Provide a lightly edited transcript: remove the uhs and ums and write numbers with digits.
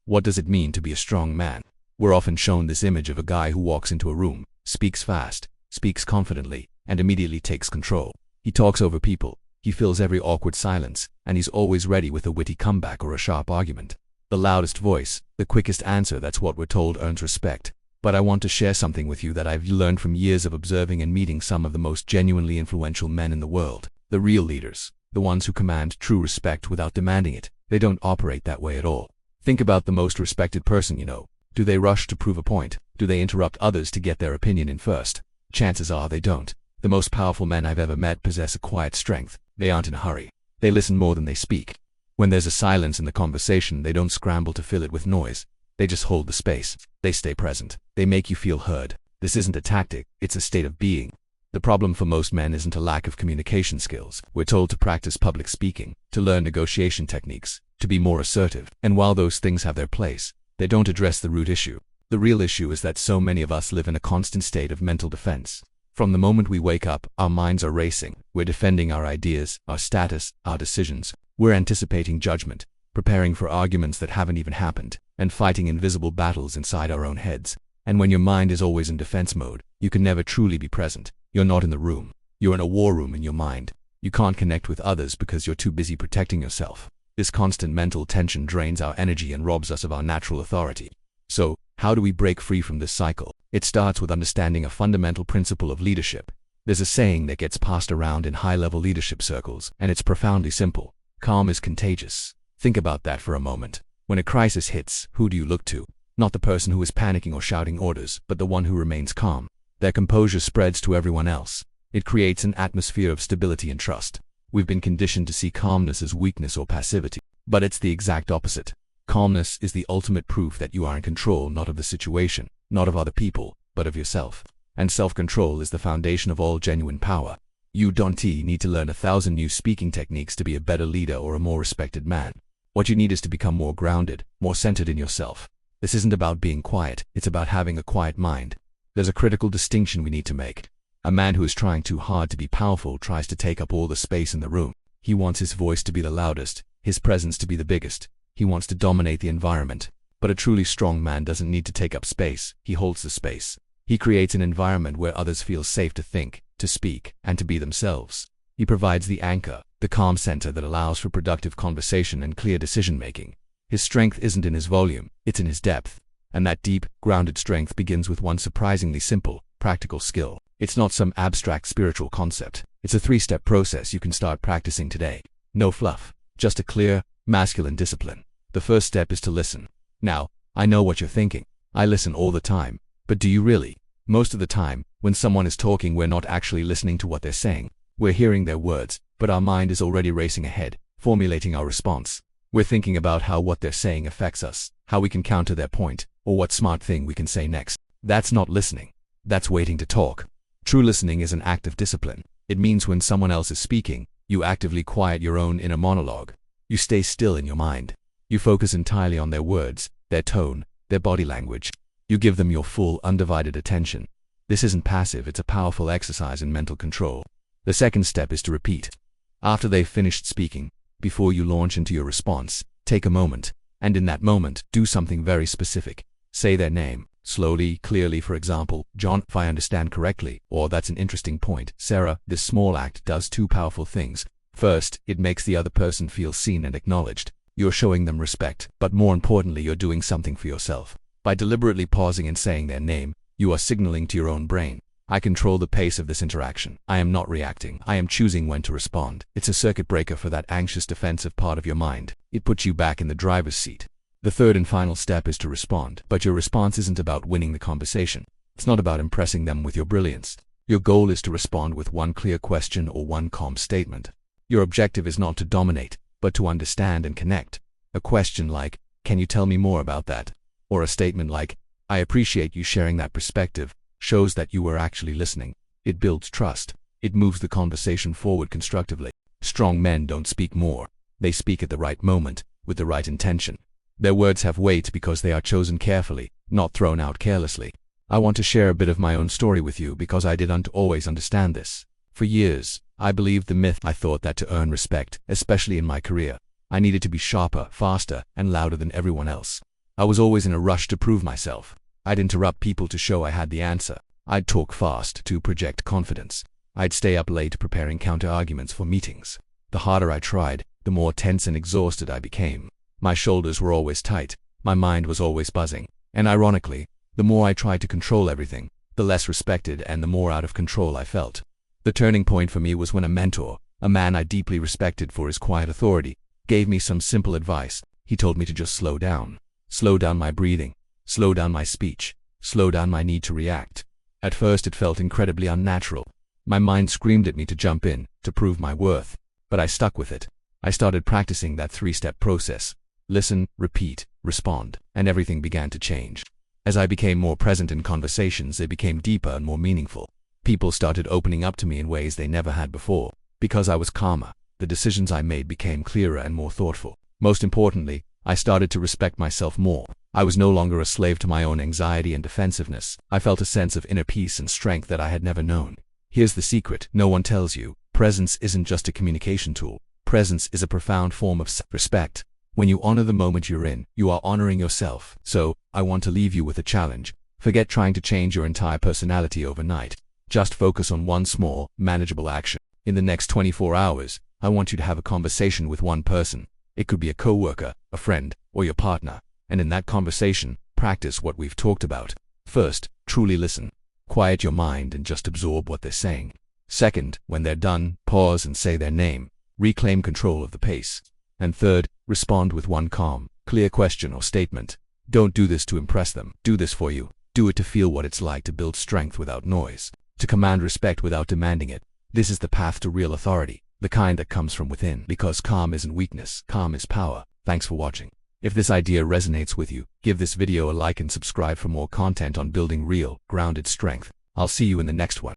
What does it mean to be a strong man? We're often shown this image of a guy who walks into a room, speaks fast, speaks confidently, and immediately takes control. He talks over people, he fills every awkward silence, and he's always ready with a witty comeback or a sharp argument. The loudest voice, the quickest answer, that's what we're told earns respect. But I want to share something with you that I've learned from years of observing and meeting some of the most genuinely influential men in the world. The real leaders, the ones who command true respect without demanding it, they don't operate that way at all. Think about the most respected person you know. Do they rush to prove a point? Do they interrupt others to get their opinion in first? Chances are they don't. The most powerful men I've ever met possess a quiet strength. They aren't in a hurry. They listen more than they speak. When there's a silence in the conversation, they don't scramble to fill it with noise. They just hold the space. They stay present. They make you feel heard. This isn't a tactic, it's a state of being. The problem for most men isn't a lack of communication skills. We're told to practice public speaking, to learn negotiation techniques, to be more assertive. And while those things have their place, they don't address the root issue. The real issue is that so many of us live in a constant state of mental defense. From the moment we wake up, our minds are racing. We're defending our ideas, our status, our decisions. We're anticipating judgment, preparing for arguments that haven't even happened, and fighting invisible battles inside our own heads. And when your mind is always in defense mode, you can never truly be present. You're not in the room. You're in a war room in your mind. You can't connect with others because you're too busy protecting yourself. This constant mental tension drains our energy and robs us of our natural authority. So, how do we break free from this cycle? It starts with understanding a fundamental principle of leadership. There's a saying that gets passed around in high-level leadership circles, and it's profoundly simple. Calm is contagious. Think about that for a moment. When a crisis hits, who do you look to? Not the person who is panicking or shouting orders, but the one who remains calm. Their composure spreads to everyone else. It creates an atmosphere of stability and trust. We've been conditioned to see calmness as weakness or passivity, but it's the exact opposite. Calmness is the ultimate proof that you are in control, not of the situation, not of other people, but of yourself. And self-control is the foundation of all genuine power. You don't need to learn 1,000 new speaking techniques to be a better leader or a more respected man. What you need is to become more grounded, more centered in yourself. This isn't about being quiet, it's about having a quiet mind. There's a critical distinction we need to make. A man who is trying too hard to be powerful tries to take up all the space in the room. He wants his voice to be the loudest, his presence to be the biggest. He wants to dominate the environment. But a truly strong man doesn't need to take up space, he holds the space. He creates an environment where others feel safe to think, to speak, and to be themselves. He provides the anchor, the calm center that allows for productive conversation and clear decision-making. His strength isn't in his volume, it's in his depth. And that deep, grounded strength begins with one surprisingly simple, practical skill. It's not some abstract spiritual concept. It's a 3-step process you can start practicing today. No fluff, just a clear, masculine discipline. The first step is to listen. Now, I know what you're thinking. I listen all the time. But do you really? Most of the time, when someone is talking, we're not actually listening to what they're saying. We're hearing their words, but our mind is already racing ahead, formulating our response. We're thinking about how what they're saying affects us, how we can counter their point, or what smart thing we can say next. That's not listening. That's waiting to talk. True listening is an act of discipline. It means when someone else is speaking, you actively quiet your own inner monologue. You stay still in your mind. You focus entirely on their words, their tone, their body language. You give them your full, undivided attention. This isn't passive, it's a powerful exercise in mental control. The second step is to repeat. After they've finished speaking, before you launch into your response, take a moment, and in that moment, do something very specific. Say their name, slowly, clearly, for example, John, if I understand correctly, or that's an interesting point, Sarah. This small act does 2 powerful things. First, it makes the other person feel seen and acknowledged. You're showing them respect, but more importantly, you're doing something for yourself. By deliberately pausing and saying their name, you are signaling to your own brain, I control the pace of this interaction. I am not reacting. I am choosing when to respond. It's a circuit breaker for that anxious, defensive part of your mind. It puts you back in the driver's seat. The third and final step is to respond. But your response isn't about winning the conversation. It's not about impressing them with your brilliance. Your goal is to respond with one clear question or one calm statement. Your objective is not to dominate, but to understand and connect. A question like, can you tell me more about that? Or a statement like, I appreciate you sharing that perspective, shows that you were actually listening. It builds trust. It moves the conversation forward constructively. Strong men don't speak more. They speak at the right moment, with the right intention. Their words have weight because they are chosen carefully, not thrown out carelessly. I want to share a bit of my own story with you because I didn't always understand this. For years, I believed the myth. I thought that to earn respect, especially in my career, I needed to be sharper, faster, and louder than everyone else. I was always in a rush to prove myself. I'd interrupt people to show I had the answer. I'd talk fast to project confidence. I'd stay up late preparing counter-arguments for meetings. The harder I tried, the more tense and exhausted I became. My shoulders were always tight. My mind was always buzzing. And ironically, the more I tried to control everything, the less respected and the more out of control I felt. The turning point for me was when a mentor, a man I deeply respected for his quiet authority, gave me some simple advice. He told me to just slow down. Slow down my breathing. Slow down my speech. Slow down my need to react. At first it felt incredibly unnatural. My mind screamed at me to jump in, to prove my worth. But I stuck with it. I started practicing that 3-step process. Listen, repeat, respond, and everything began to change. As I became more present in conversations, they became deeper and more meaningful. People started opening up to me in ways they never had before. Because I was calmer, the decisions I made became clearer and more thoughtful. Most importantly, I started to respect myself more. I was no longer a slave to my own anxiety and defensiveness. I felt a sense of inner peace and strength that I had never known. Here's the secret no one tells you. Presence isn't just a communication tool. Presence is a profound form of self-respect. When you honor the moment you're in, you are honoring yourself. So, I want to leave you with a challenge. Forget trying to change your entire personality overnight. Just focus on one small, manageable action. In the next 24 hours, I want you to have a conversation with one person. It could be a coworker, a friend, or your partner. And in that conversation, practice what we've talked about. First, truly listen. Quiet your mind and just absorb what they're saying. Second, when they're done, pause and say their name. Reclaim control of the pace. And third, respond with one calm, clear question or statement. Don't do this to impress them. Do this for you. Do it to feel what it's like to build strength without noise. To command respect without demanding it. This is the path to real authority. The kind that comes from within. Because calm isn't weakness. Calm is power. Thanks for watching. If this idea resonates with you, give this video a like and subscribe for more content on building real, grounded strength. I'll see you in the next one.